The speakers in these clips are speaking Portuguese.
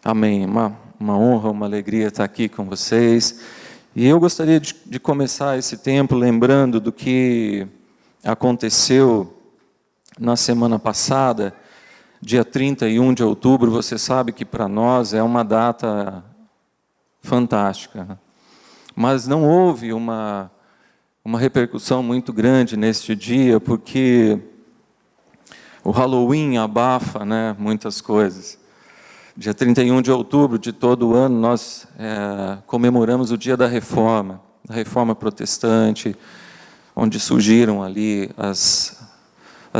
Amém. Uma honra, uma alegria estar aqui com vocês. E eu gostaria de começar esse tempo lembrando do que aconteceu na semana passada, dia 31 de outubro. Você sabe que para nós é uma data fantástica, né? Mas não houve uma repercussão muito grande neste dia, porque o Halloween abafa, né, muitas coisas. Dia 31 de outubro de todo o ano, nós comemoramos o dia da Reforma Protestante, onde surgiram ali as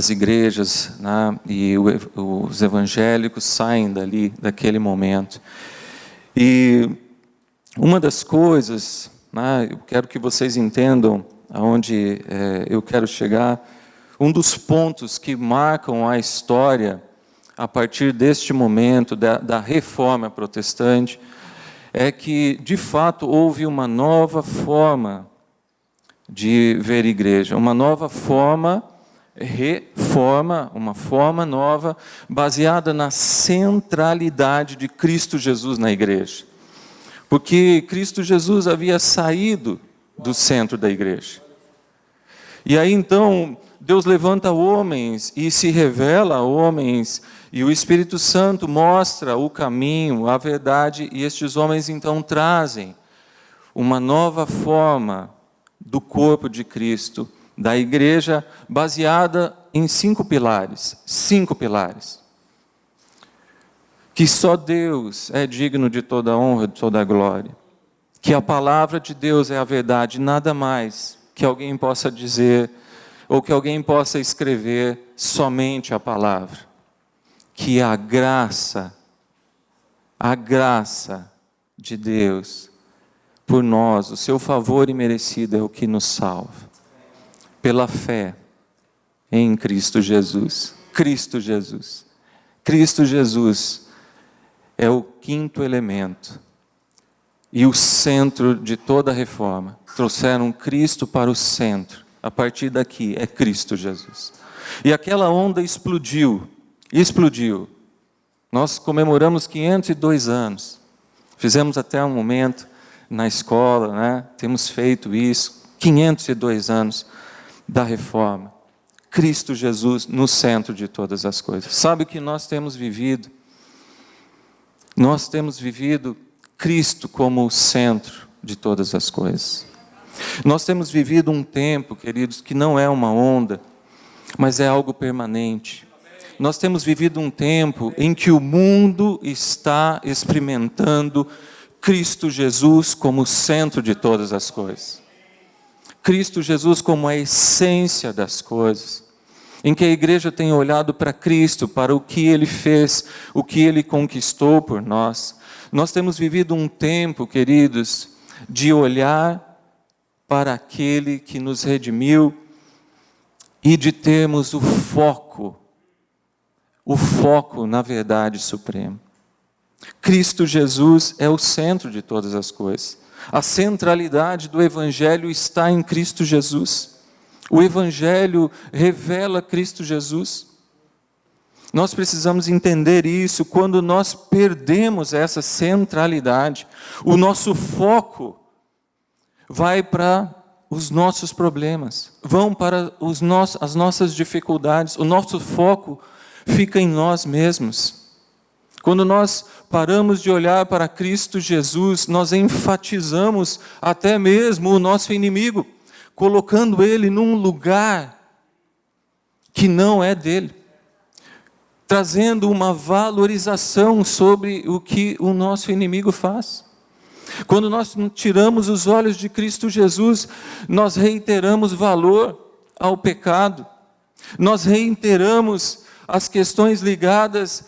igrejas, né, e os evangélicos saem daquele momento. E uma das coisas, né, eu quero que vocês entendam aonde eu quero chegar, um dos pontos que marcam a história a partir deste momento da Reforma Protestante, é que, de fato, houve uma nova forma de ver igreja, uma nova forma, uma forma nova, baseada na centralidade de Cristo Jesus na igreja. Porque Cristo Jesus havia saído do centro da igreja. E aí, então, Deus levanta homens e se revela a homens, e o Espírito Santo mostra o caminho, a verdade, e estes homens então trazem uma nova forma do corpo de Cristo, da igreja, baseada em 5 pilares. 5 pilares. Que só Deus é digno de toda a honra, de toda a glória. Que a palavra de Deus é a verdade, nada mais que alguém possa dizer, ou que alguém possa escrever, somente a palavra. Que a graça de Deus por nós, o seu favor imerecido é o que nos salva. Pela fé em Cristo Jesus. Cristo Jesus. Cristo Jesus é o 5º elemento e o centro de toda a reforma. Trouxeram Cristo para o centro. A partir daqui é Cristo Jesus. E aquela onda explodiu. Nós comemoramos 502 anos. Fizemos até um momento na escola, né? Temos feito isso. 502 anos da reforma. Cristo Jesus no centro de todas as coisas. Sabe o que nós temos vivido? Nós temos vivido Cristo como o centro de todas as coisas. Nós temos vivido um tempo, queridos, que não é uma onda, mas é algo permanente. Nós temos vivido um tempo em que o mundo está experimentando Cristo Jesus como o centro de todas as coisas. Cristo Jesus como a essência das coisas. Em que a igreja tem olhado para Cristo, para o que Ele fez, o que Ele conquistou por nós. Nós temos vivido um tempo, queridos, de olhar para aquele que nos redimiu e de termos o foco na verdade suprema. Cristo Jesus é o centro de todas as coisas. A centralidade do Evangelho está em Cristo Jesus. O Evangelho revela Cristo Jesus. Nós precisamos entender isso. Quando nós perdemos essa centralidade, o nosso foco vai para os nossos problemas, vão para as nossas dificuldades, o nosso foco fica em nós mesmos. Quando nós paramos de olhar para Cristo Jesus, nós enfatizamos até mesmo o nosso inimigo, colocando ele num lugar que não é dele, trazendo uma valorização sobre o que o nosso inimigo faz. Quando nós tiramos os olhos de Cristo Jesus, nós reiteramos valor ao pecado, nós reiteramos as questões ligadas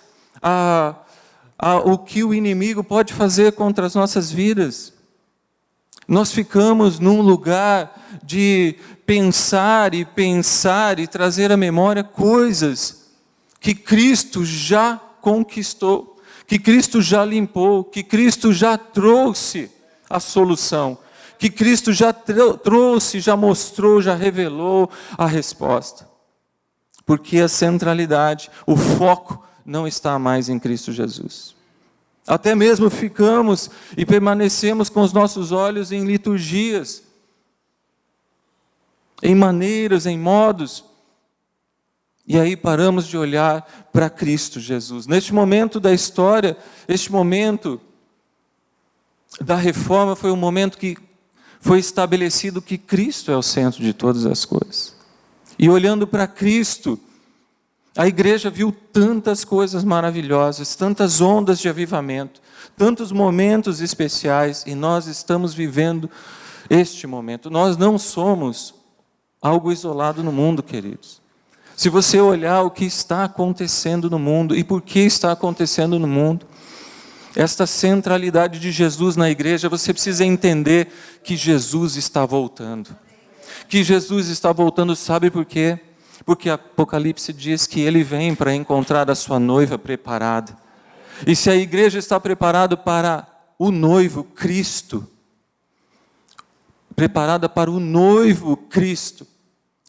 ao que o inimigo pode fazer contra as nossas vidas. Nós ficamos num lugar de pensar e trazer à memória coisas que Cristo já conquistou, que Cristo já limpou, que Cristo já trouxe a solução, que Cristo já trouxe, já mostrou, já revelou a resposta. Porque a centralidade, o foco não está mais em Cristo Jesus. Até mesmo ficamos e permanecemos com os nossos olhos em liturgias, em maneiras, em modos, e aí paramos de olhar para Cristo Jesus. Neste momento da história, este momento da reforma foi um momento que foi estabelecido que Cristo é o centro de todas as coisas. E olhando para Cristo, a igreja viu tantas coisas maravilhosas, tantas ondas de avivamento, tantos momentos especiais, e nós estamos vivendo este momento. Nós não somos algo isolado no mundo, queridos. Se você olhar o que está acontecendo no mundo e por que está acontecendo no mundo, esta centralidade de Jesus na igreja, você precisa entender que Jesus está voltando. Que Jesus está voltando, sabe por quê? Porque Apocalipse diz que Ele vem para encontrar a sua noiva preparada. E se a igreja está preparada para o noivo Cristo, preparada para o noivo Cristo,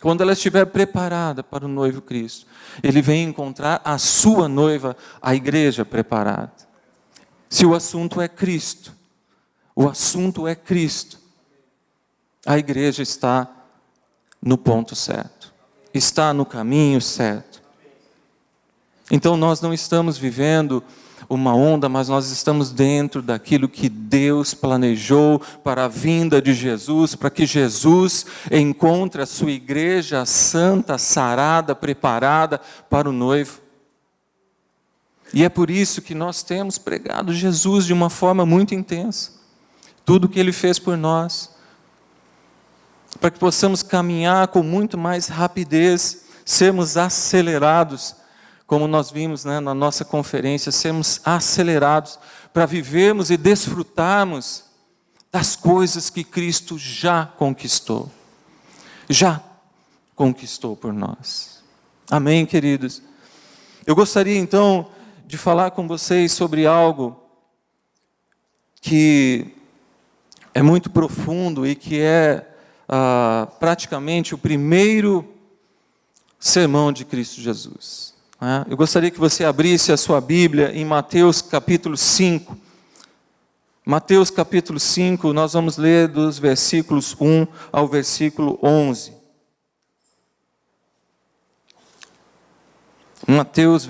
quando ela estiver preparada para o noivo Cristo, Ele vem encontrar a sua noiva, a igreja preparada. Se o assunto é Cristo, a igreja está no ponto certo, está no caminho certo. Então nós não estamos vivendo uma onda, mas nós estamos dentro daquilo que Deus planejou para a vinda de Jesus, para que Jesus encontre a sua igreja santa, sarada, preparada para o noivo. E é por isso que nós temos pregado Jesus de uma forma muito intensa. Tudo o que Ele fez por nós, para que possamos caminhar com muito mais rapidez, sermos acelerados, como nós vimos, né, na nossa conferência, sermos acelerados para vivermos e desfrutarmos das coisas que Cristo já conquistou por nós. Amém, queridos? Eu gostaria então de falar com vocês sobre algo que é muito profundo e que é praticamente o primeiro sermão de Cristo Jesus. Eu gostaria que você abrisse a sua Bíblia em Mateus capítulo 5. Mateus capítulo 5, nós vamos ler dos versículos 1 ao versículo 11. Mateus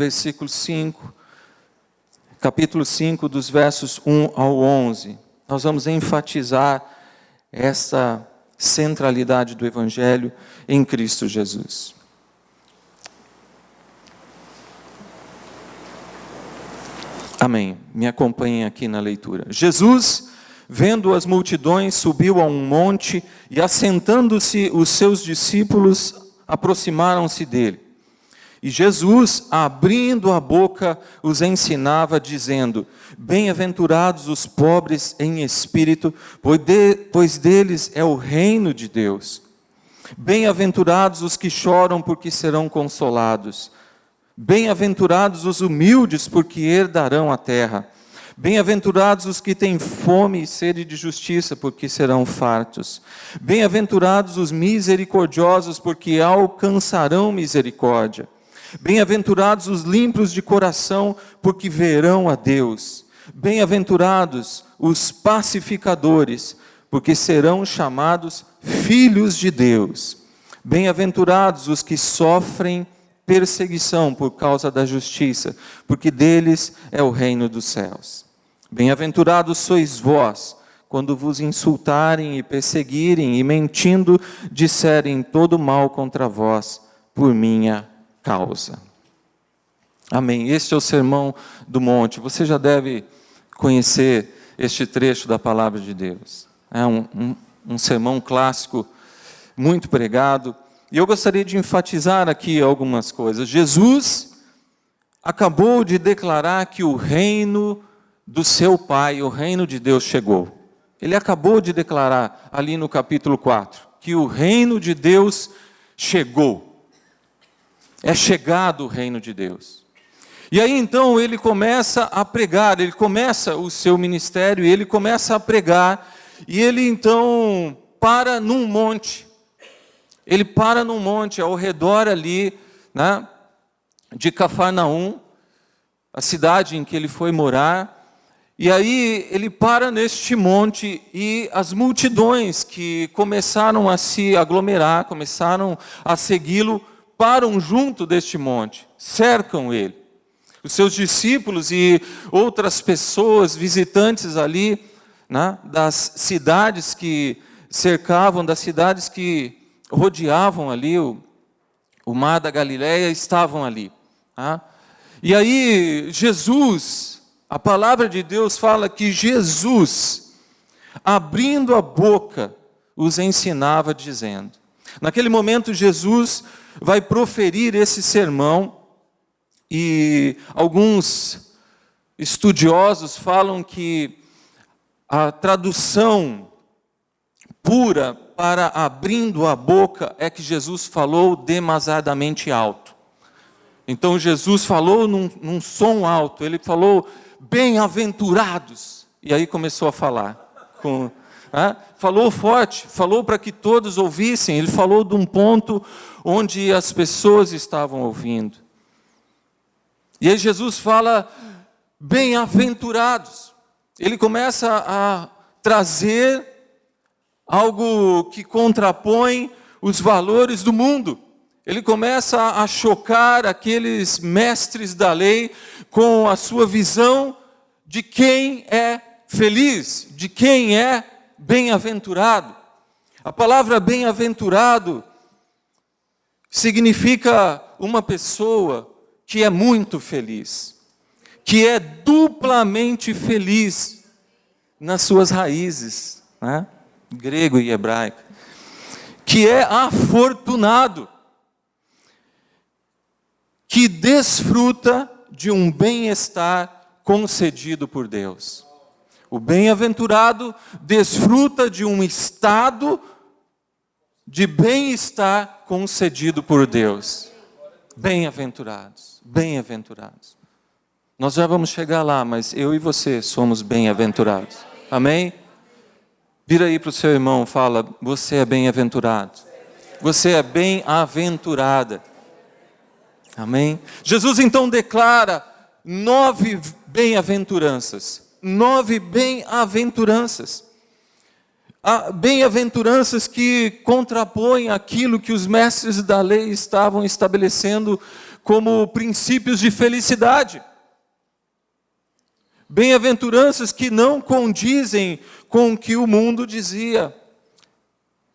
capítulo 5, dos versos 1 ao 11. Nós vamos enfatizar essa centralidade do Evangelho em Cristo Jesus. Amém. Me acompanhem aqui na leitura. Jesus, vendo as multidões, subiu a um monte e, assentando-se, os seus discípulos aproximaram-se dele. E Jesus, abrindo a boca, os ensinava, dizendo: Bem-aventurados os pobres em espírito, pois deles é o reino de Deus. Bem-aventurados os que choram, porque serão consolados. Bem-aventurados os humildes, porque herdarão a terra. Bem-aventurados os que têm fome e sede de justiça, porque serão fartos. Bem-aventurados os misericordiosos, porque alcançarão misericórdia. Bem-aventurados os limpos de coração, porque verão a Deus. Bem-aventurados os pacificadores, porque serão chamados filhos de Deus. Bem-aventurados os que sofrem perseguição por causa da justiça, porque deles é o reino dos céus. Bem-aventurados sois vós, quando vos insultarem e perseguirem, e mentindo disserem todo mal contra vós, por minha causa. Amém. Este é o Sermão do Monte. Você já deve conhecer este trecho da Palavra de Deus. É um sermão clássico, muito pregado. E eu gostaria de enfatizar aqui algumas coisas. Jesus acabou de declarar que o reino do seu Pai, o reino de Deus, chegou. Ele acabou de declarar ali no capítulo 4, que o reino de Deus chegou. É chegado o reino de Deus. E aí então ele começa a pregar, ele começa o seu ministério, e ele começa a pregar, e ele então para num monte. Ele para num monte, ao redor ali, né, de Cafarnaum, a cidade em que ele foi morar, E aí ele para neste monte e as multidões que começaram a se aglomerar, começaram a segui-lo, param junto deste monte, cercam ele. Os seus discípulos e outras pessoas, visitantes ali, né, das cidades que cercavam, das cidades que rodeavam ali o mar da Galileia, estavam ali. Tá? E aí Jesus, a palavra de Deus fala que Jesus, abrindo a boca, os ensinava dizendo. Naquele momento Jesus vai proferir esse sermão, e alguns estudiosos falam que a tradução pura para abrindo a boca é que Jesus falou demasiadamente alto. Então Jesus falou num som alto, ele falou bem-aventurados, e aí começou a falar. Falou forte, falou para que todos ouvissem, ele falou de um ponto onde as pessoas estavam ouvindo. E aí Jesus fala, bem-aventurados. Ele começa a trazer algo que contrapõe os valores do mundo. Ele começa a chocar aqueles mestres da lei com a sua visão de quem é feliz, de quem é bem-aventurado. A palavra bem-aventurado significa uma pessoa que é muito feliz, que é duplamente feliz nas suas raízes, né? Grego e hebraico, que é afortunado, que desfruta de um bem-estar concedido por Deus. O bem-aventurado desfruta de um estado de bem-estar concedido por Deus. Bem-aventurados, bem-aventurados. Nós já vamos chegar lá, mas eu e você somos bem-aventurados. Amém? Vira aí para o seu irmão, fala, você é bem-aventurado. Você é bem-aventurada. Amém? Jesus então declara 9 bem-aventuranças. 9 bem-aventuranças. Bem-aventuranças que contrapõem aquilo que os mestres da lei estavam estabelecendo como princípios de felicidade. Bem-aventuranças que não condizem com o que o mundo dizia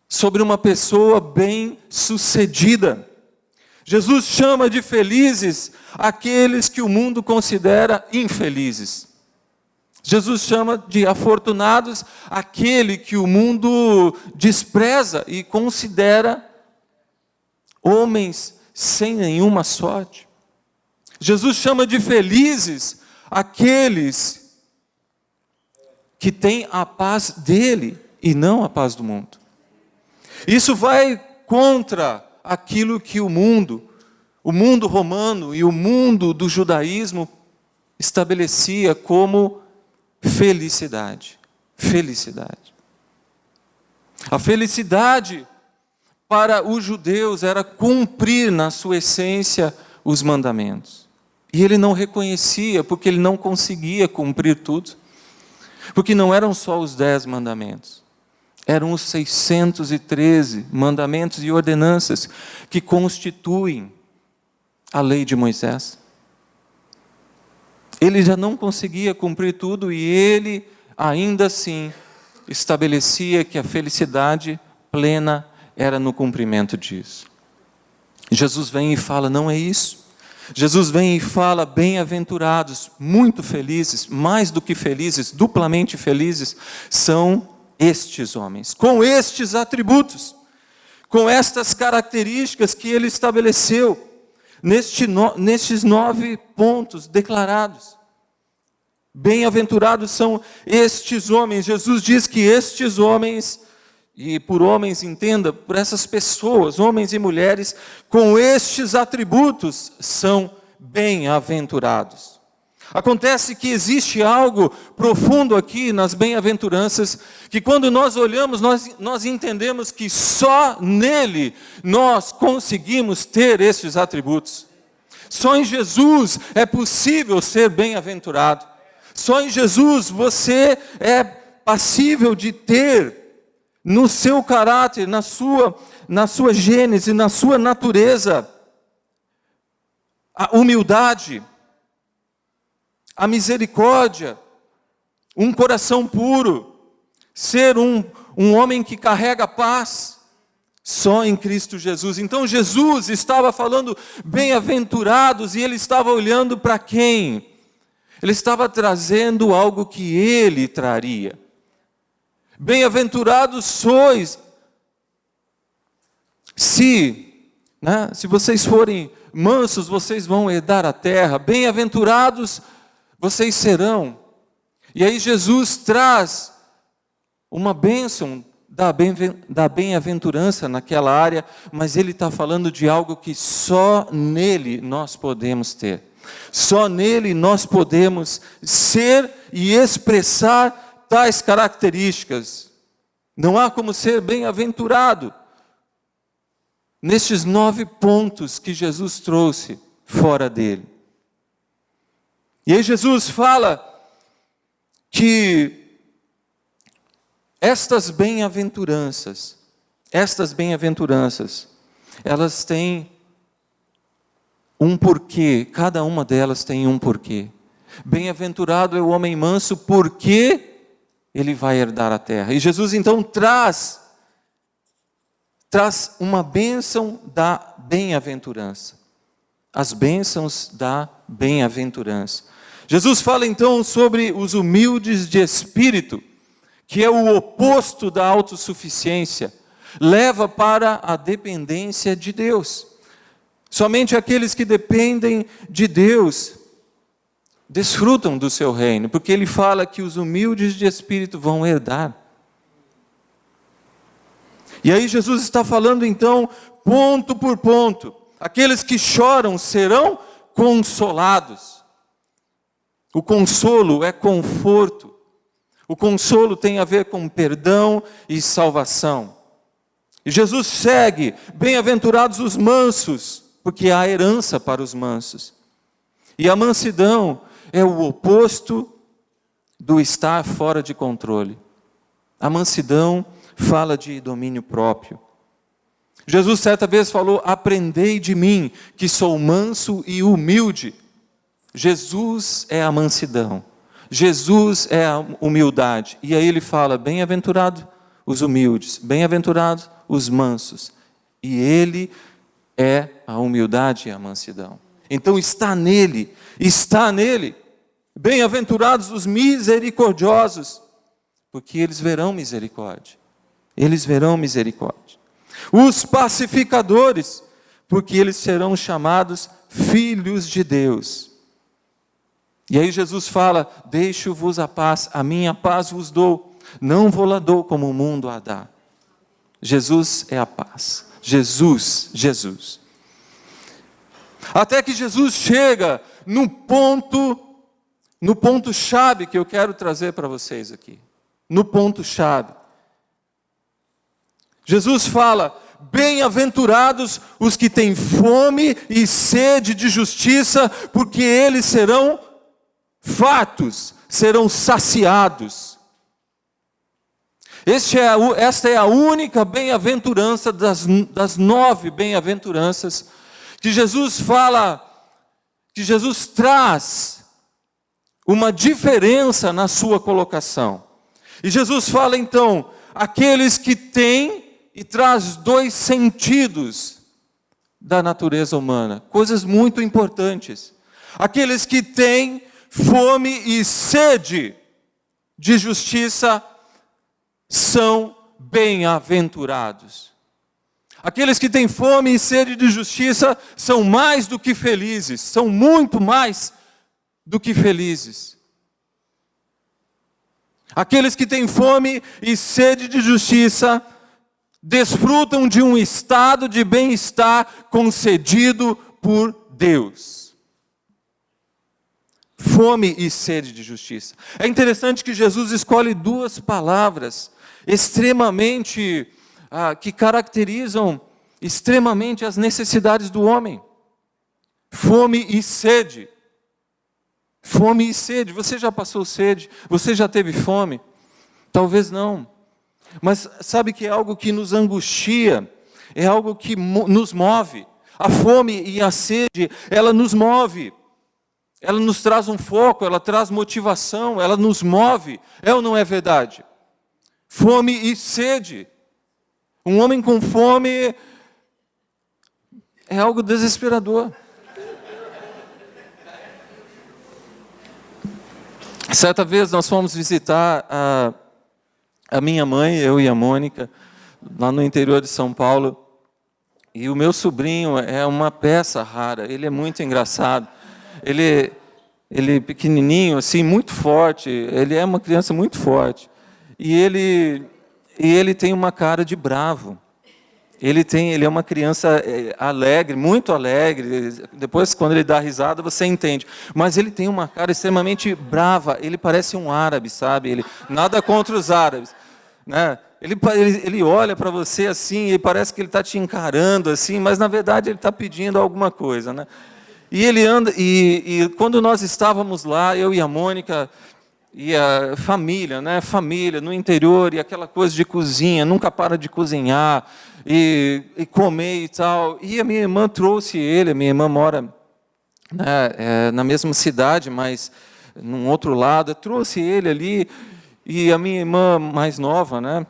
sobre uma pessoa bem-sucedida. Jesus chama de felizes aqueles que o mundo considera infelizes. Jesus chama de afortunados aquele que o mundo despreza e considera homens sem nenhuma sorte. Jesus chama de felizes aqueles que têm a paz dele e não a paz do mundo. Isso vai contra aquilo que o mundo romano e o mundo do judaísmo estabelecia como felicidade. Felicidade. A felicidade para os judeus era cumprir na sua essência os mandamentos. E ele não reconhecia, porque ele não conseguia cumprir tudo. Porque não eram só os 10 mandamentos. Eram os 613 mandamentos e ordenanças que constituem a lei de Moisés. Ele já não conseguia cumprir tudo e ele, ainda assim, estabelecia que a felicidade plena era no cumprimento disso. Jesus vem e fala, não é isso. Jesus vem e fala, bem-aventurados, muito felizes, mais do que felizes, duplamente felizes, são estes homens, com estes atributos, com estas características que ele estabeleceu, nestes 9 pontos declarados. Bem-aventurados são estes homens. Jesus diz que estes homens, e por homens entenda, por essas pessoas, homens e mulheres, com estes atributos, são bem-aventurados. Acontece que existe algo profundo aqui nas bem-aventuranças, que quando nós olhamos, nós entendemos que só nele nós conseguimos ter estes atributos. Só em Jesus é possível ser bem-aventurado. Só em Jesus você é passível de ter no seu caráter, na sua gênese, na sua natureza, a humildade, a misericórdia, um coração puro, ser um homem que carrega paz, só em Cristo Jesus. Então Jesus estava falando bem-aventurados, e Ele estava olhando para quem? Ele estava trazendo algo que Ele traria. Bem-aventurados sois, se vocês forem mansos, vocês vão herdar a terra. Bem-aventurados vocês serão. E aí Jesus traz uma bênção da bem-aventurança naquela área, mas Ele está falando de algo que só nele nós podemos ter. Só nele nós podemos ser e expressar tais características. Não há como ser bem-aventurado nestes 9 pontos que Jesus trouxe fora dele. E aí Jesus fala que estas bem-aventuranças, elas têm um porquê, cada uma delas tem um porquê. Bem-aventurado é o homem manso, porque ele vai herdar a terra. E Jesus então traz uma bênção da bem-aventurança. As bênçãos da bem-aventurança. Jesus fala então sobre os humildes de espírito, que é o oposto da autossuficiência, leva para a dependência de Deus. Somente aqueles que dependem de Deus desfrutam do seu reino, porque Ele fala que os humildes de espírito vão herdar. E aí Jesus está falando então, ponto por ponto, aqueles que choram serão consolados. O consolo é conforto. O consolo tem a ver com perdão e salvação. E Jesus segue, bem-aventurados os mansos, porque há herança para os mansos. E a mansidão é o oposto do estar fora de controle. A mansidão fala de domínio próprio. Jesus certa vez falou, aprendei de mim, que sou manso e humilde. Jesus é a mansidão. Jesus é a humildade. E aí ele fala, bem-aventurado os humildes, bem-aventurados os mansos. E Ele é a humildade e a mansidão. Então está nele. Bem-aventurados os misericordiosos, porque eles verão misericórdia. Eles verão misericórdia. Os pacificadores, porque eles serão chamados filhos de Deus. E aí Jesus fala, deixo-vos a paz, a minha paz vos dou, não vou-la dou como o mundo a dá. Jesus é a paz. Jesus. Até que Jesus chega no ponto chave que eu quero trazer para vocês aqui. No ponto chave. Jesus fala, bem-aventurados os que têm fome e sede de justiça, porque eles serão fartos, serão saciados. Esta é a única bem-aventurança das 9 bem-aventuranças que Jesus fala, que Jesus traz uma diferença na sua colocação. E Jesus fala então, aqueles que têm e traz 2 sentidos da natureza humana, coisas muito importantes. Aqueles que têm fome e sede de justiça são bem-aventurados. Aqueles que têm fome e sede de justiça são mais do que felizes, são muito mais do que felizes. Aqueles que têm fome e sede de justiça desfrutam de um estado de bem-estar concedido por Deus. Fome e sede de justiça. É interessante que Jesus escolhe 2 palavras extremamente, que caracterizam extremamente as necessidades do homem. Fome e sede. Fome e sede. Você já passou sede? Você já teve fome? Talvez não. Mas sabe que é algo que nos angustia, é algo que nos move. A fome e a sede, ela nos move. Ela nos traz um foco, ela traz motivação, ela nos move. É ou não é verdade? Fome e sede. Um homem com fome é algo desesperador. Certa vez nós fomos visitar a minha mãe, eu e a Mônica, lá no interior de São Paulo. E o meu sobrinho é uma peça rara, ele é muito engraçado. Ele é pequenininho, assim, muito forte, ele é uma criança muito forte. E ele tem uma cara de bravo. Ele é uma criança alegre, muito alegre. Depois, quando ele dá risada, você entende. Mas ele tem uma cara extremamente brava. Ele parece um árabe, sabe? Nada contra os árabes, né? Ele olha para você assim, e parece que ele está te encarando assim, mas na verdade ele está pedindo alguma coisa, né? E ele anda, e quando nós estávamos lá, eu e a Mônica, e a família, né? Família no interior, e aquela coisa de cozinha, nunca para de cozinhar, e comer e tal. E a minha irmã trouxe ele, a minha irmã mora, né, na mesma cidade, mas num outro lado, trouxe ele ali, e a minha irmã mais nova, né?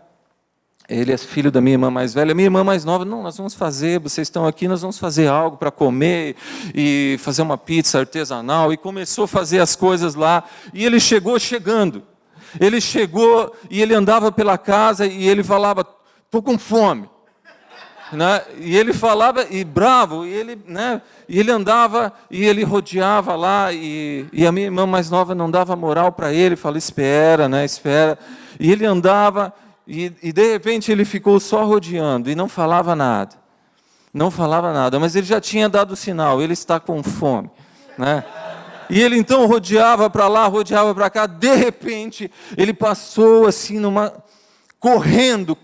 Ele é filho da minha irmã mais velha. A minha irmã mais nova, não, nós vamos fazer, vocês estão aqui, nós vamos fazer algo para comer, e fazer uma pizza artesanal, e começou a fazer as coisas lá, e ele chegando. Ele chegou, e ele andava pela casa, e ele falava, estou com fome. Né? E ele falava, e bravo, né? E ele andava, e ele rodeava lá, e a minha irmã mais nova não dava moral para ele, falava, espera, né? Espera. E ele andava, e de repente ele ficou só rodeando e não falava nada. Não falava nada, mas ele já tinha dado sinal, ele está com fome, né? E ele então rodeava para lá, rodeava para cá, de repente ele passou assim correndo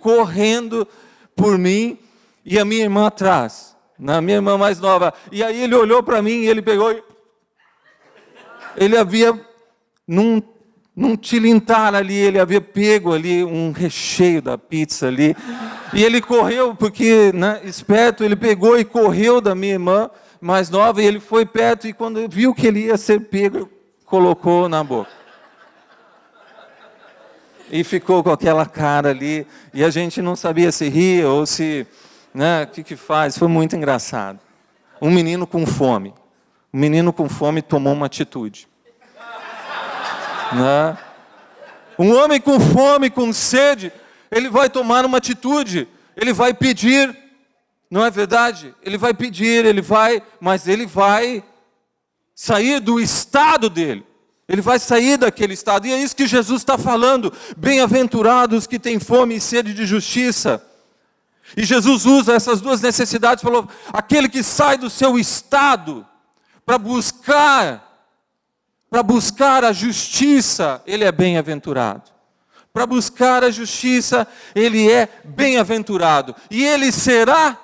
por mim e a minha irmã atrás, a minha irmã mais nova. E aí ele olhou para mim e ele pegou ele havia num tilintar ali, ele havia pego ali um recheio da pizza ali, e ele correu, porque, né, esperto, ele pegou e correu da minha irmã mais nova, e ele foi perto, e quando viu que ele ia ser pego, colocou na boca. E ficou com aquela cara ali, e a gente não sabia se ria ou se, né, o que faz, foi muito engraçado. Um menino com fome tomou uma atitude. Né? Um homem com fome, com sede, ele vai tomar uma atitude, ele vai pedir, não é verdade? Ele vai pedir, mas ele vai sair do estado dele, ele vai sair daquele estado, e é isso que Jesus está falando, bem-aventurados que têm fome e sede de justiça. E Jesus usa essas duas necessidades, falou, aquele que sai do seu estado, para buscar a justiça, ele é bem-aventurado. Para buscar a justiça, ele é bem-aventurado. E ele será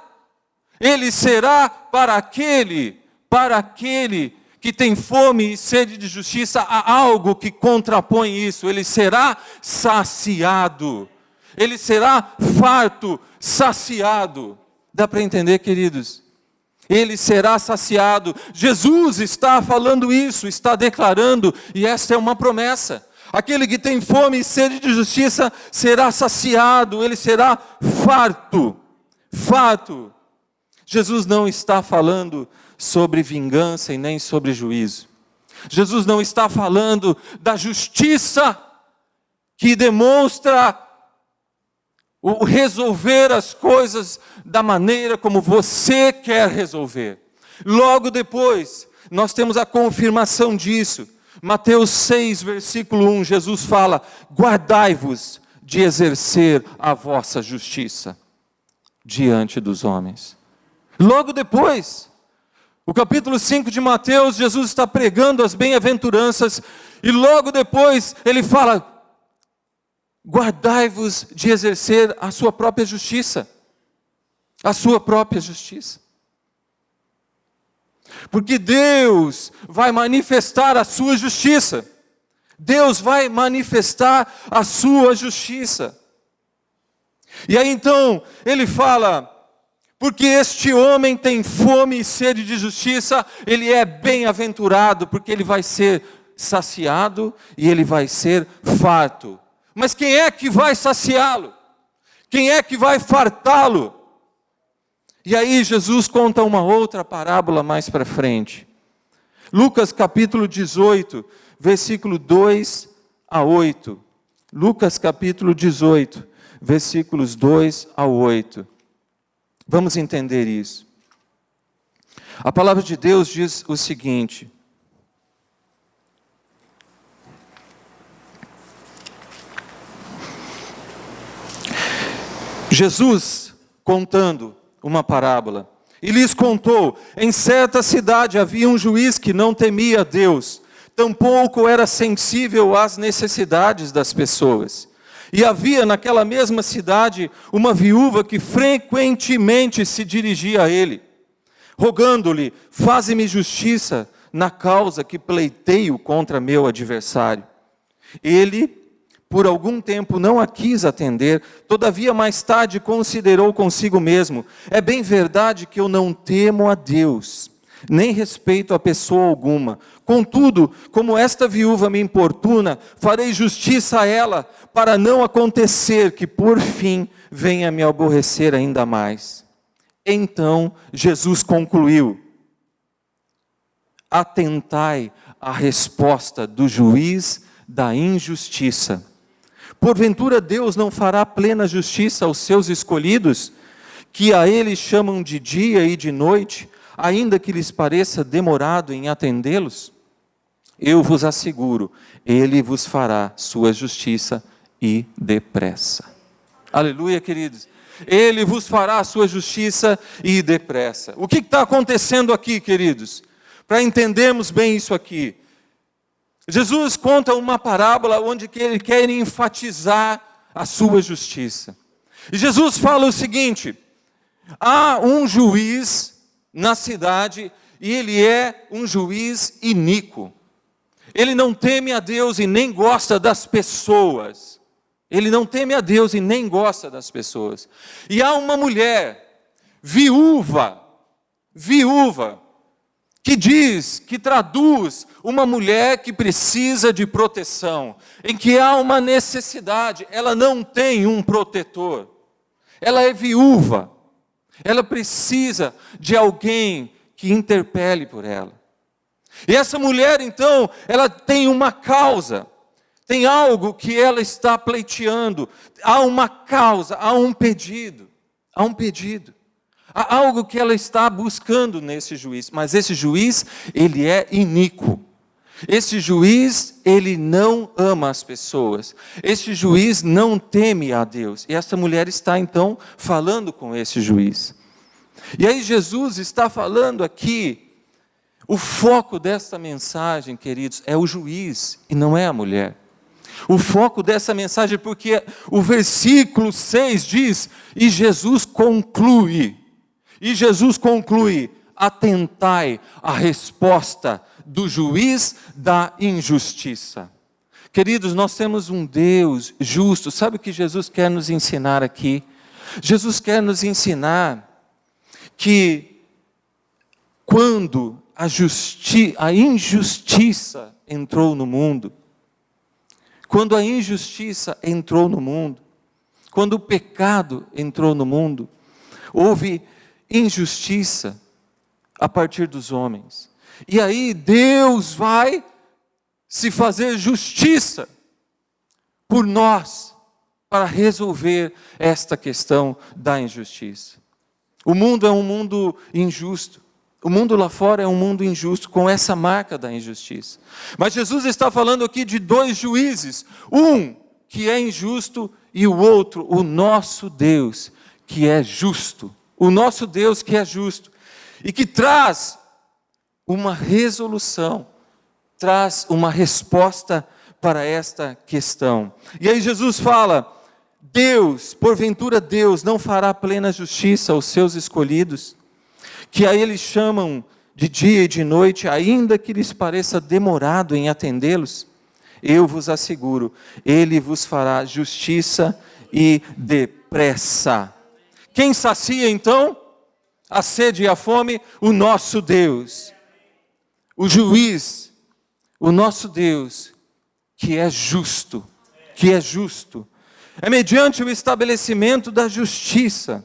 para aquele que tem fome e sede de justiça. Há algo que contrapõe isso, ele será saciado. Ele será farto, saciado. Dá para entender, queridos? Ele será saciado. Jesus está falando isso, está declarando, e esta é uma promessa. Aquele que tem fome e sede de justiça será saciado, ele será farto. Farto. Jesus não está falando sobre vingança e nem sobre juízo. Jesus não está falando da justiça que demonstra o resolver as coisas da maneira como você quer resolver. Logo depois, nós temos a confirmação disso. Mateus 6, versículo 1, Jesus fala, guardai-vos de exercer a vossa justiça diante dos homens. Logo depois, o capítulo 5 de Mateus, Jesus está pregando as bem-aventuranças, e logo depois ele fala, guardai-vos de exercer a sua própria justiça. A sua própria justiça. Porque Deus vai manifestar a sua justiça. Deus vai manifestar a sua justiça. E aí então, ele fala, porque este homem tem fome e sede de justiça, ele é bem-aventurado, porque ele vai ser saciado e ele vai ser farto. Mas quem é que vai saciá-lo? Quem é que vai fartá-lo? E aí Jesus conta uma outra parábola mais para frente. Lucas capítulo 18, versículo 2 a 8. Lucas capítulo 18, versículos 2 a 8. Vamos entender isso. A palavra de Deus diz o seguinte: Jesus, contando uma parábola, e lhes contou: em certa cidade havia um juiz que não temia a Deus, tampouco era sensível às necessidades das pessoas. E havia naquela mesma cidade uma viúva que frequentemente se dirigia a ele, rogando-lhe: faze-me justiça na causa que pleiteio contra meu adversário. Ele, por algum tempo, não a quis atender, todavia mais tarde considerou consigo mesmo: é bem verdade que eu não temo a Deus, nem respeito a pessoa alguma. Contudo, como esta viúva me importuna, farei justiça a ela, para não acontecer que por fim venha me aborrecer ainda mais. Então Jesus concluiu: atentai à resposta do juiz da injustiça. Porventura Deus não fará plena justiça aos seus escolhidos, que a Ele chamam de dia e de noite, ainda que lhes pareça demorado em atendê-los? Eu vos asseguro, Ele vos fará sua justiça e depressa. Aleluia, queridos. Ele vos fará a sua justiça e depressa. O que está acontecendo aqui, queridos? Para entendermos bem isso aqui. Jesus conta uma parábola onde ele quer enfatizar a sua justiça. E Jesus fala o seguinte: há um juiz na cidade e ele é um juiz iníquo. Ele não teme a Deus e nem gosta das pessoas. Ele não teme a Deus e nem gosta das pessoas. E há uma mulher viúva, que traduz uma mulher que precisa de proteção, em que há uma necessidade, ela não tem um protetor, ela é viúva, ela precisa de alguém que interpele por ela. E essa mulher, então, ela tem uma causa, tem algo que ela está pleiteando, há uma causa, há um pedido. Há algo que ela está buscando nesse juiz, mas esse juiz, ele é iníquo. Esse juiz, ele não ama as pessoas. Esse juiz não teme a Deus. E essa mulher está, então, falando com esse juiz. E aí Jesus está falando aqui, o foco desta mensagem, queridos, é o juiz e não é a mulher. O foco dessa mensagem, porque o versículo 6 diz, e Jesus conclui, atentai à resposta do juiz da injustiça. Queridos, nós temos um Deus justo. Sabe o que Jesus quer nos ensinar aqui? Jesus quer nos ensinar que quando a injustiça entrou no mundo, quando a injustiça entrou no mundo, quando o pecado entrou no mundo, houve injustiça a partir dos homens. E aí Deus vai se fazer justiça por nós, para resolver esta questão da injustiça. O mundo é um mundo injusto. O mundo lá fora é um mundo injusto, com essa marca da injustiça. Mas Jesus está falando aqui de dois juízes. Um que é injusto e o outro, o nosso Deus, que é justo. O nosso Deus que é justo. E que traz uma resolução, traz uma resposta para esta questão. E aí Jesus fala: porventura Deus não fará plena justiça aos seus escolhidos, que a eles chamam de dia e de noite, ainda que lhes pareça demorado em atendê-los, eu vos asseguro, Ele vos fará justiça e depressa. Quem sacia então a sede e a fome? O nosso Deus, o juiz, o nosso Deus, que é justo, É mediante o estabelecimento da justiça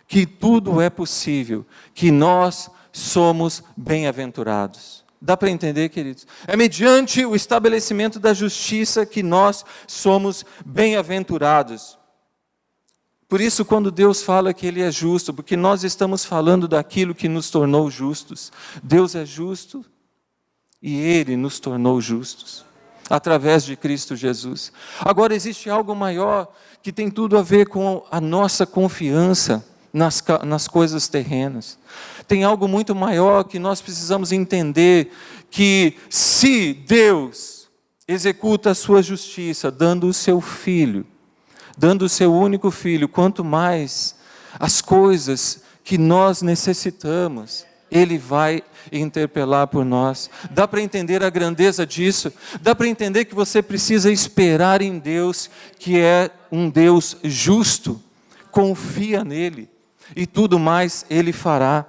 que tudo é possível, que nós somos bem-aventurados. Dá para entender, queridos? É mediante o estabelecimento da justiça que nós somos bem-aventurados. Por isso, quando Deus fala que Ele é justo, porque nós estamos falando daquilo que nos tornou justos. Deus é justo e Ele nos tornou justos, através de Cristo Jesus. Agora, existe algo maior que tem tudo a ver com a nossa confiança nas coisas terrenas. Tem algo muito maior que nós precisamos entender, que se Deus executa a sua justiça, dando o seu Filho, dando o seu único Filho, quanto mais as coisas que nós necessitamos, Ele vai interpelar por nós. Dá para entender a grandeza disso? Dá para entender que você precisa esperar em Deus, que é um Deus justo. Confia nele e tudo mais Ele fará.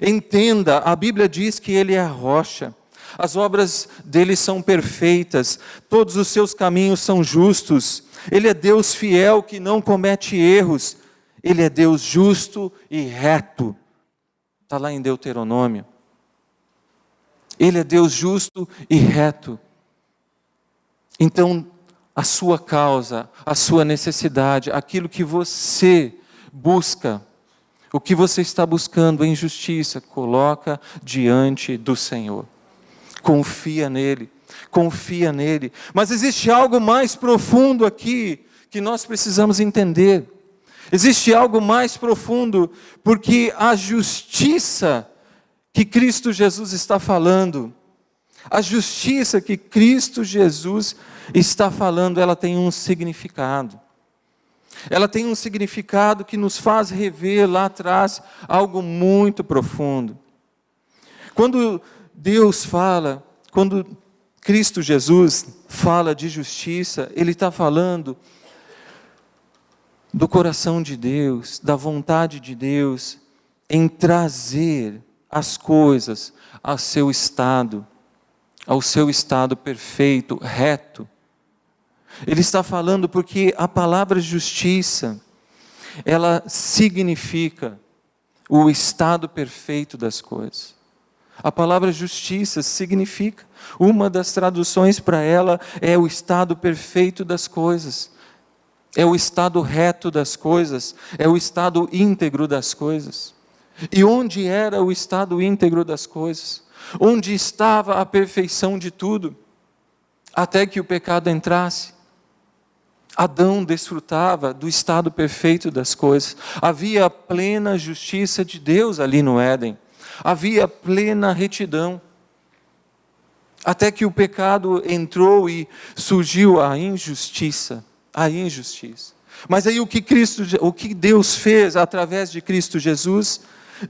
Entenda, a Bíblia diz que Ele é a rocha. As obras dele são perfeitas, todos os seus caminhos são justos. Ele é Deus fiel que não comete erros. Ele é Deus justo e reto. Está lá em Deuteronômio. Ele é Deus justo e reto. Então, a sua causa, a sua necessidade, aquilo que você busca, o que você está buscando em justiça, coloca diante do Senhor. Confia nele, confia nele. Mas existe algo mais profundo aqui que nós precisamos entender. Existe algo mais profundo, porque a justiça que Cristo Jesus está falando, a justiça que Cristo Jesus está falando, ela tem um significado. Ela tem um significado que nos faz rever lá atrás algo muito profundo. Quando Deus fala, quando Cristo Jesus fala de justiça, Ele está falando do coração de Deus, da vontade de Deus em trazer as coisas ao seu estado perfeito, reto. Ele está falando porque a palavra justiça, ela significa o estado perfeito das coisas. A palavra justiça significa, uma das traduções para ela é o estado perfeito das coisas. É o estado reto das coisas, é o estado íntegro das coisas. E onde era o estado íntegro das coisas? Onde estava a perfeição de tudo? Até que o pecado entrasse. Adão desfrutava do estado perfeito das coisas. Havia plena justiça de Deus ali no Éden. Havia plena retidão. Até que o pecado entrou e surgiu a injustiça. A injustiça. Mas aí o que Deus fez através de Cristo Jesus?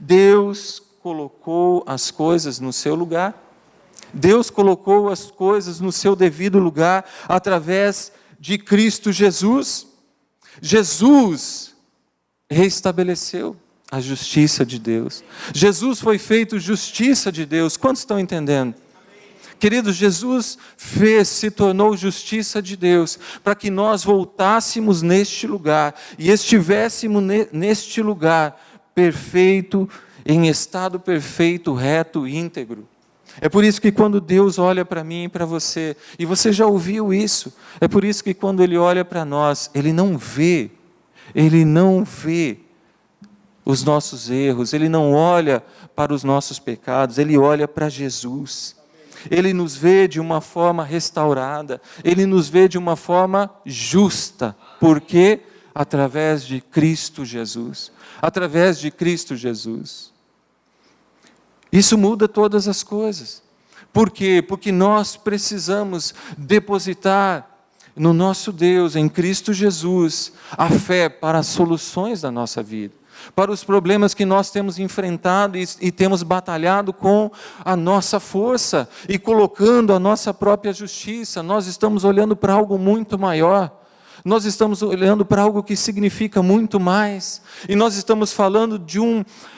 Deus colocou as coisas no seu lugar. Deus colocou as coisas no seu devido lugar através de Cristo Jesus. Jesus restabeleceu a justiça de Deus. Jesus foi feito justiça de Deus. Quantos estão entendendo? Queridos, Jesus se tornou justiça de Deus, para que nós voltássemos neste lugar, e estivéssemos neste lugar, perfeito, em estado perfeito, reto, íntegro. É por isso que quando Deus olha para mim e para você, e você já ouviu isso, é por isso que quando Ele olha para nós, Ele não vê os nossos erros, Ele não olha para os nossos pecados, Ele olha para Jesus. Ele nos vê de uma forma restaurada, Ele nos vê de uma forma justa. Por quê? Através de Cristo Jesus. Através de Cristo Jesus. Isso muda todas as coisas. Por quê? Porque nós precisamos depositar no nosso Deus, em Cristo Jesus, a fé para as soluções da nossa vida. para os problemas que nós temos enfrentado e temos batalhado com a nossa força e colocando a nossa própria justiça. Nós estamos olhando para algo muito maior. Nós estamos olhando para algo que significa muito mais. E nós estamos falando de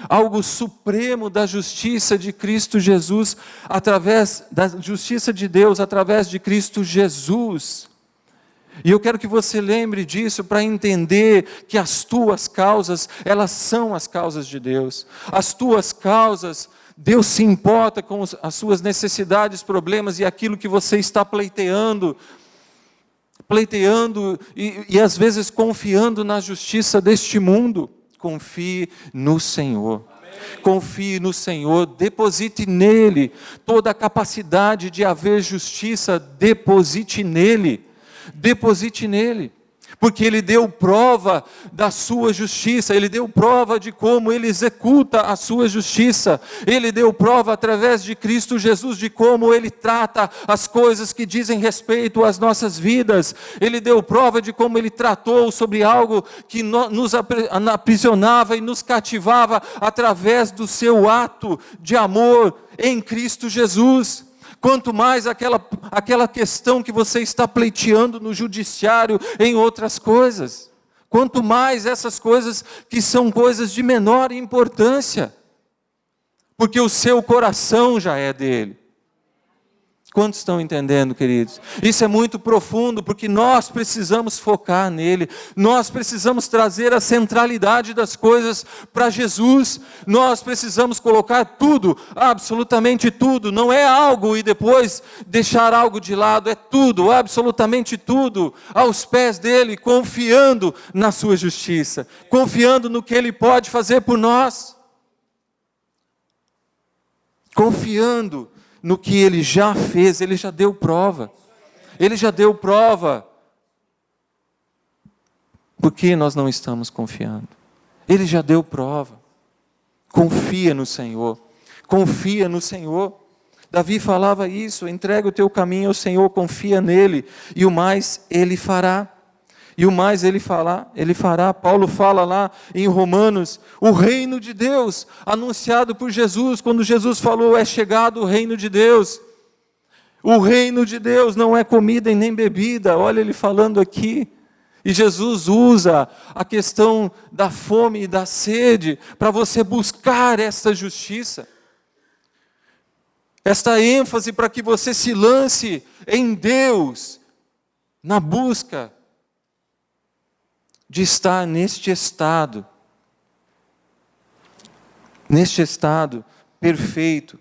algo supremo da justiça de Cristo Jesus, através da justiça de Deus, através de Cristo Jesus. E eu quero que você lembre disso para entender que as tuas causas, elas são as causas de Deus. As tuas causas, Deus se importa com as suas necessidades, problemas e aquilo que você está pleiteando e às vezes confiando na justiça deste mundo. Confie no Senhor. Amém. Confie no Senhor, deposite nele toda a capacidade de haver justiça, deposite nele, porque Ele deu prova da sua justiça, Ele deu prova de como Ele executa a sua justiça, Ele deu prova através de Cristo Jesus de como Ele trata as coisas que dizem respeito às nossas vidas, Ele deu prova de como Ele tratou sobre algo que nos aprisionava e nos cativava através do seu ato de amor em Cristo Jesus. Quanto mais aquela questão que você está pleiteando no judiciário, em outras coisas. Quanto mais essas coisas que são coisas de menor importância. Porque o seu coração já é dele. Quantos estão entendendo, queridos? Isso é muito profundo, porque nós precisamos focar nele, nós precisamos trazer a centralidade das coisas para Jesus, nós precisamos colocar tudo, absolutamente tudo, não é algo e depois deixar algo de lado, é tudo, absolutamente tudo, aos pés dele, confiando na sua justiça, confiando no que ele pode fazer por nós, confiando no que Ele já fez, Ele já deu prova. Ele já deu prova. Por que nós não estamos confiando? Ele já deu prova. Confia no Senhor. Confia no Senhor. Davi falava isso, entrega o teu caminho ao Senhor, confia nele, e o mais Ele fará. E o mais ele fará. Paulo fala lá em Romanos, o reino de Deus, anunciado por Jesus, quando Jesus falou, é chegado o reino de Deus. O reino de Deus não é comida e nem bebida, olha ele falando aqui. E Jesus usa a questão da fome e da sede para você buscar essa justiça. Esta ênfase para que você se lance em Deus, na busca de estar neste estado perfeito,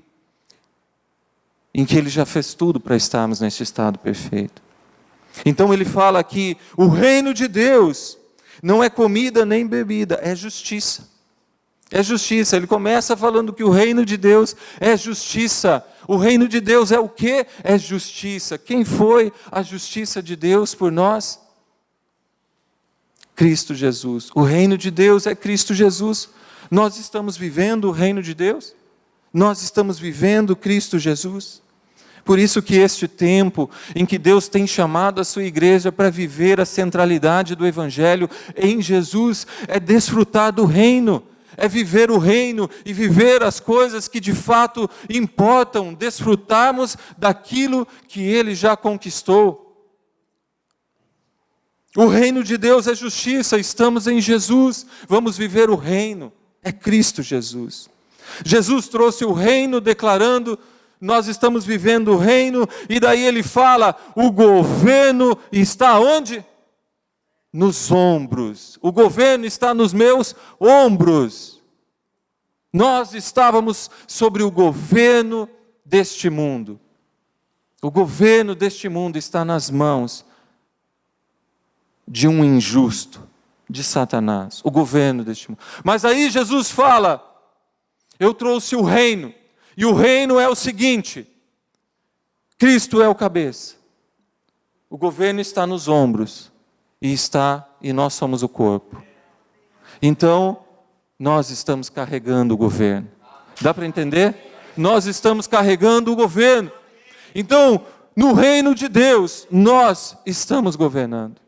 em que Ele já fez tudo para estarmos neste estado perfeito. Então ele fala aqui, o reino de Deus não é comida nem bebida, é justiça. É justiça. Ele começa falando que o reino de Deus é justiça. O reino de Deus é o quê? É justiça. Quem foi a justiça de Deus por nós? Cristo Jesus. O reino de Deus é Cristo Jesus. Nós estamos vivendo o reino de Deus? Nós estamos vivendo Cristo Jesus? Por isso que este tempo em que Deus tem chamado a sua igreja para viver a centralidade do Evangelho em Jesus, é desfrutar do reino, é viver o reino e viver as coisas que de fato importam, desfrutarmos daquilo que Ele já conquistou. O reino de Deus é justiça, estamos em Jesus, vamos viver o reino, é Cristo Jesus. Jesus trouxe o reino declarando, nós estamos vivendo o reino, e daí ele fala, o governo está onde? Nos ombros. O governo está nos meus ombros. Nós estávamos sobre o governo deste mundo. O governo deste mundo está nas mãos de um injusto, de Satanás, o governo deste mundo. Mas aí Jesus fala, eu trouxe o reino, e o reino é o seguinte, Cristo é o cabeça, o governo está nos ombros, e nós somos o corpo. Então, nós estamos carregando o governo. Dá para entender? Nós estamos carregando o governo. Então, no reino de Deus, nós estamos governando.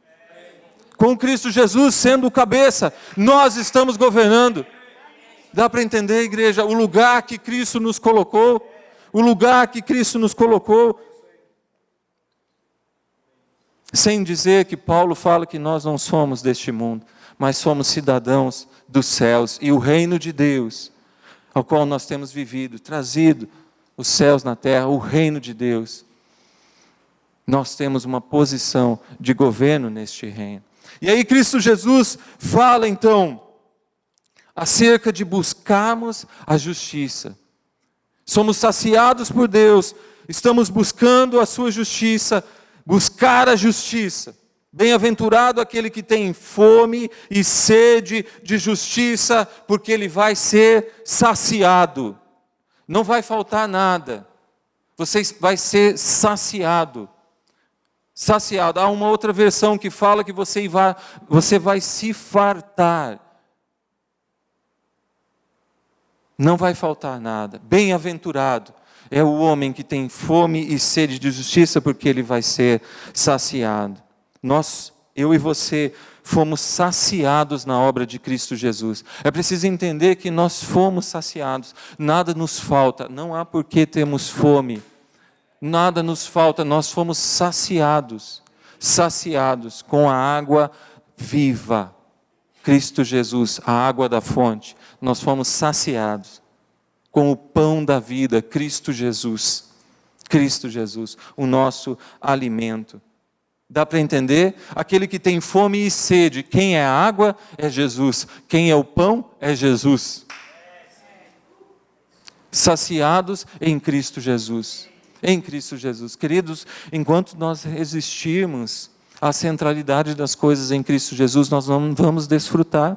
Com Cristo Jesus sendo o cabeça, nós estamos governando. Dá para entender, igreja, o lugar que Cristo nos colocou? O lugar que Cristo nos colocou. Sem dizer que Paulo fala que nós não somos deste mundo, mas somos cidadãos dos céus. E o reino de Deus, ao qual nós temos vivido, trazido os céus na terra, o reino de Deus. Nós temos uma posição de governo neste reino. E aí Cristo Jesus fala então acerca de buscarmos a justiça. Somos saciados por Deus, estamos buscando a sua justiça, buscar a justiça. Bem-aventurado aquele que tem fome e sede de justiça, porque ele vai ser saciado. Não vai faltar nada. Você vai ser saciado. Saciado. Há uma outra versão que fala que você vai se fartar. Não vai faltar nada. Bem-aventurado é o homem que tem fome e sede de justiça, porque ele vai ser saciado. Eu e você, fomos saciados na obra de Cristo Jesus. É preciso entender que nós fomos saciados. Nada nos falta. Não há por que termos fome. Nada nos falta. Nós fomos saciados. Saciados com a água viva. Cristo Jesus, a água da fonte. Nós fomos saciados com o pão da vida, Cristo Jesus. Cristo Jesus, o nosso alimento. Dá para entender? Aquele que tem fome e sede, quem é a água é Jesus, quem é o pão é Jesus. Saciados em Cristo Jesus. Em Cristo Jesus. Queridos, enquanto nós resistirmos à centralidade das coisas em Cristo Jesus, nós não vamos desfrutar.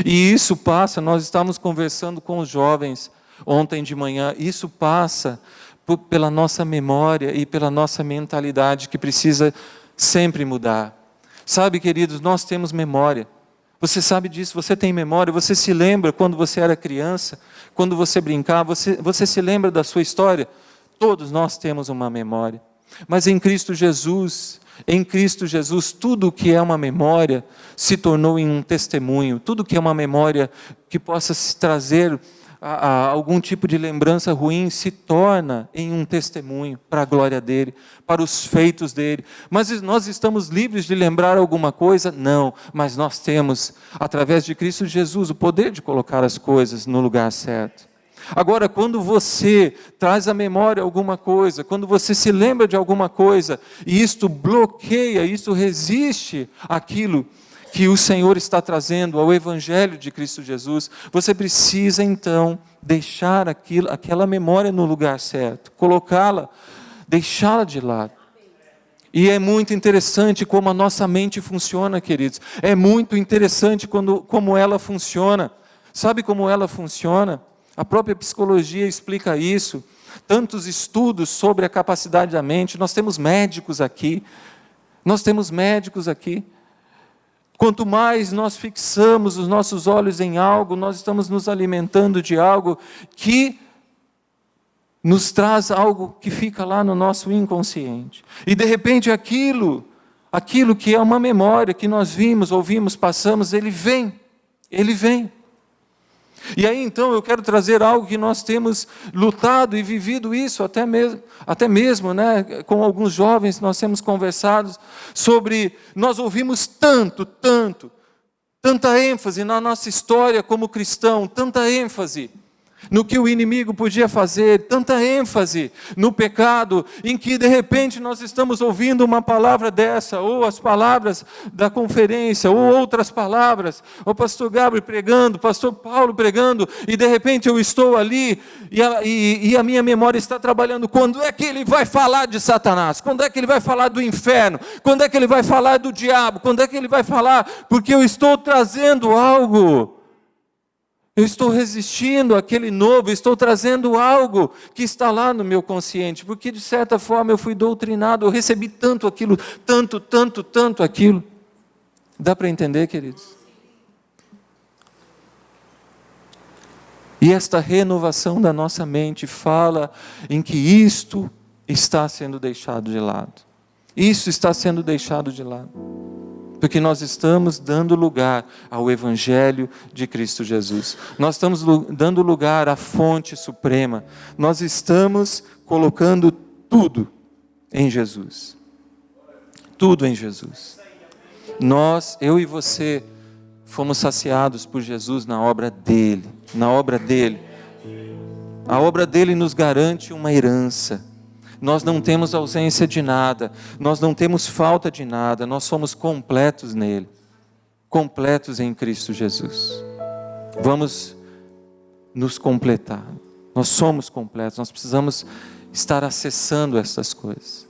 E isso passa, nós estávamos conversando com os jovens ontem de manhã, isso passa pela nossa memória e pela nossa mentalidade que precisa sempre mudar. Sabe, queridos, nós temos memória. Você sabe disso, você tem memória, você se lembra quando você era criança, quando você brincava, você se lembra da sua história? Todos nós temos uma memória. Mas em Cristo Jesus, tudo que é uma memória se tornou em um testemunho. Tudo que é uma memória que possa se trazer a algum tipo de lembrança ruim se torna em um testemunho para a glória dele, para os feitos dele. Mas nós estamos livres de lembrar alguma coisa? Não, mas nós temos, através de Cristo Jesus, o poder de colocar as coisas no lugar certo. Agora, quando você traz à memória alguma coisa, quando você se lembra de alguma coisa, e isto bloqueia, isto resiste àquilo que o Senhor está trazendo, ao Evangelho de Cristo Jesus, você precisa então deixar aquela memória no lugar certo, colocá-la, deixá-la de lado. E é muito interessante como a nossa mente funciona, queridos. É muito interessante como ela funciona. Sabe como ela funciona? A própria psicologia explica isso. Tantos estudos sobre a capacidade da mente. Nós temos médicos aqui. Quanto mais nós fixamos os nossos olhos em algo, nós estamos nos alimentando de algo que nos traz algo que fica lá no nosso inconsciente. E de repente aquilo que é uma memória que nós vimos, ouvimos, passamos, ele vem. E aí então eu quero trazer algo que nós temos lutado e vivido isso, até mesmo, né, com alguns jovens nós temos conversado sobre, nós ouvimos tanta ênfase na nossa história como cristão, tanta ênfase no que o inimigo podia fazer, tanta ênfase no pecado, em que de repente nós estamos ouvindo uma palavra dessa, ou as palavras da conferência, ou outras palavras, o pastor Gabriel pregando, o pastor Paulo pregando, e de repente eu estou ali, e a minha memória está trabalhando. Quando é que ele vai falar de Satanás? Quando é que ele vai falar do inferno? Quando é que ele vai falar do diabo? Quando é que ele vai falar? Porque eu estou trazendo algo. Eu estou resistindo àquele novo, estou trazendo algo que está lá no meu consciente, porque de certa forma eu fui doutrinado, eu recebi tanto aquilo, tanto aquilo. Dá para entender, queridos? E esta renovação da nossa mente fala em que isto está sendo deixado de lado. Isso está sendo deixado de lado. Porque nós estamos dando lugar ao Evangelho de Cristo Jesus. Nós estamos dando lugar à fonte suprema. Nós estamos colocando tudo em Jesus. Tudo em Jesus. Nós, eu e você, fomos saciados por Jesus na obra dele. Na obra dele. A obra dele nos garante uma herança. Nós não temos ausência de nada, nós não temos falta de nada, nós somos completos nele, completos em Cristo Jesus. Vamos nos completar, nós somos completos, nós precisamos estar acessando estas coisas,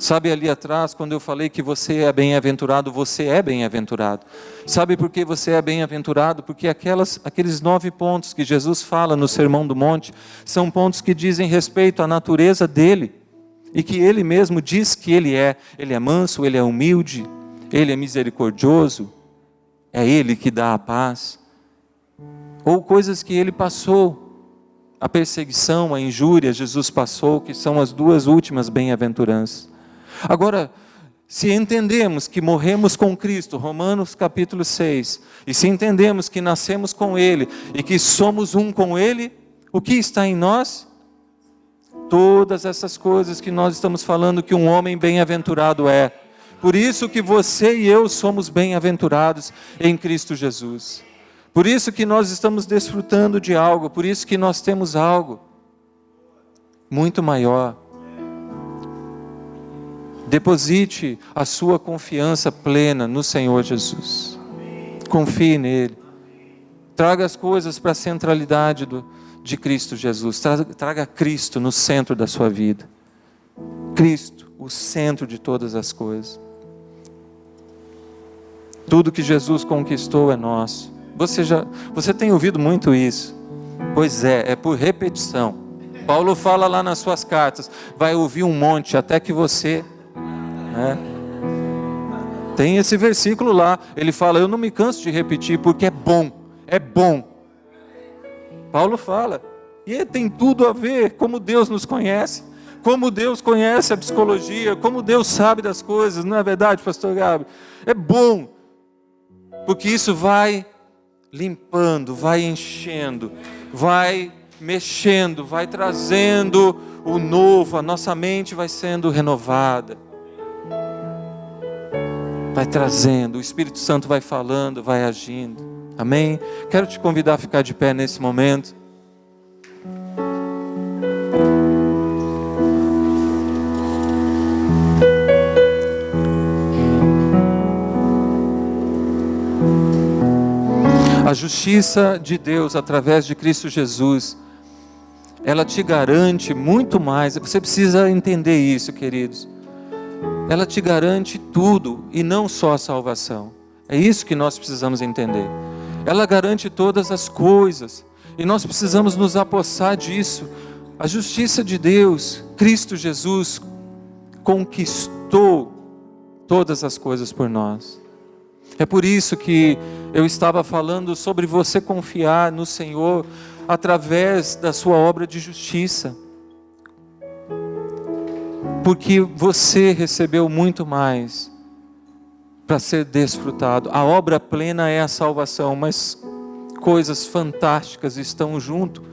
Sabe ali atrás, quando eu falei que você é bem-aventurado, você é bem-aventurado. Sabe por que você é bem-aventurado? Porque aqueles 9 pontos que Jesus fala no Sermão do Monte, são pontos que dizem respeito à natureza dele, e que ele mesmo diz que ele é manso, ele é humilde, ele é misericordioso, é ele que dá a paz. Ou coisas que ele passou, a perseguição, a injúria, Jesus passou, que são as 2 últimas bem-aventuranças. Agora, se entendemos que morremos com Cristo, Romanos capítulo 6, e se entendemos que nascemos com Ele, e que somos um com Ele, o que está em nós? Todas essas coisas que nós estamos falando que um homem bem-aventurado é. Por isso que você e eu somos bem-aventurados em Cristo Jesus. Por isso que nós estamos desfrutando de algo, por isso que nós temos algo muito maior. Deposite a sua confiança plena no Senhor Jesus. Confie nele. Traga as coisas para a centralidade de Cristo Jesus. Traga Cristo no centro da sua vida. Cristo, o centro de todas as coisas. Tudo que Jesus conquistou é nosso. Você tem ouvido muito isso? Pois é por repetição. Paulo fala lá nas suas cartas, vai ouvir um monte até que você... Tem esse versículo lá, ele fala, eu não me canso de repetir, porque é bom. Paulo fala, e tem tudo a ver, como Deus nos conhece, como Deus conhece a psicologia, como Deus sabe das coisas, não é verdade, pastor Gabi? É bom, porque isso vai limpando, vai enchendo, vai mexendo, vai trazendo o novo, a nossa mente vai sendo renovada. Vai trazendo, o Espírito Santo vai falando, vai agindo. Amém? Quero te convidar a ficar de pé nesse momento. A justiça de Deus através de Cristo Jesus, ela te garante muito mais. Você precisa entender isso, queridos. Ela te garante tudo e não só a salvação. É isso que nós precisamos entender. Ela garante todas as coisas e nós precisamos nos apossar disso. A justiça de Deus, Cristo Jesus, conquistou todas as coisas por nós. É por isso que eu estava falando sobre você confiar no Senhor através da sua obra de justiça. Porque você recebeu muito mais para ser desfrutado. A obra plena é a salvação, mas coisas fantásticas estão junto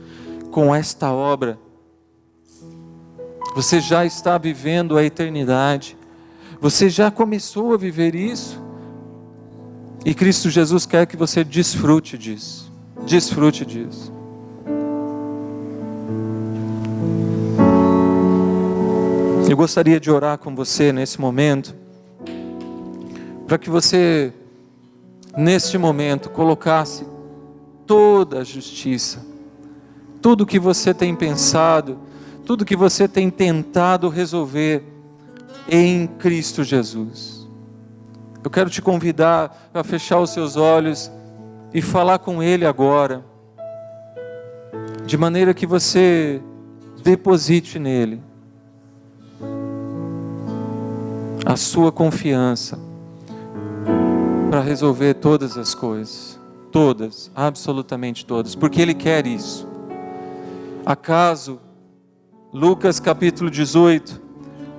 com esta obra. Você já está vivendo a eternidade. Você já começou a viver isso. E Cristo Jesus quer que você desfrute disso. Desfrute disso. Eu gostaria de orar com você nesse momento, para que você, neste momento, colocasse toda a justiça, tudo que você tem pensado, tudo que você tem tentado resolver em Cristo Jesus. Eu quero te convidar a fechar os seus olhos e falar com Ele agora, de maneira que você deposite nele a sua confiança para resolver todas as coisas, todas, absolutamente todas, porque Ele quer isso. Acaso, Lucas capítulo 18,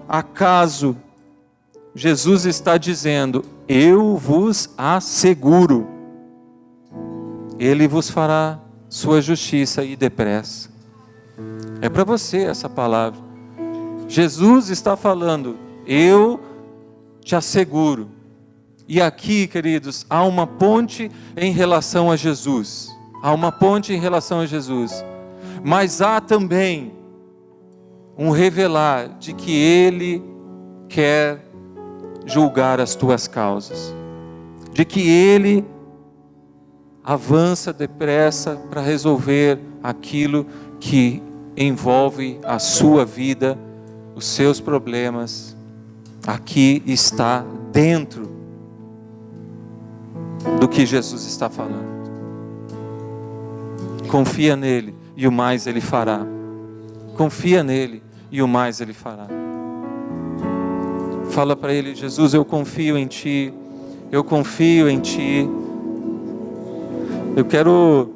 acaso Jesus está dizendo: eu vos asseguro, Ele vos fará sua justiça e depressa. É para você essa palavra. Jesus está falando: eu te asseguro. E aqui, queridos, há uma ponte em relação a Jesus. Há uma ponte em relação a Jesus. Mas há também um revelar de que Ele quer julgar as tuas causas. De que Ele avança depressa para resolver aquilo que envolve a sua vida, os seus problemas. Aqui está dentro do que Jesus está falando. Confia nele e o mais Ele fará. Confia nele e o mais Ele fará. Fala para Ele: Jesus, eu confio em Ti. Eu confio em Ti. Eu quero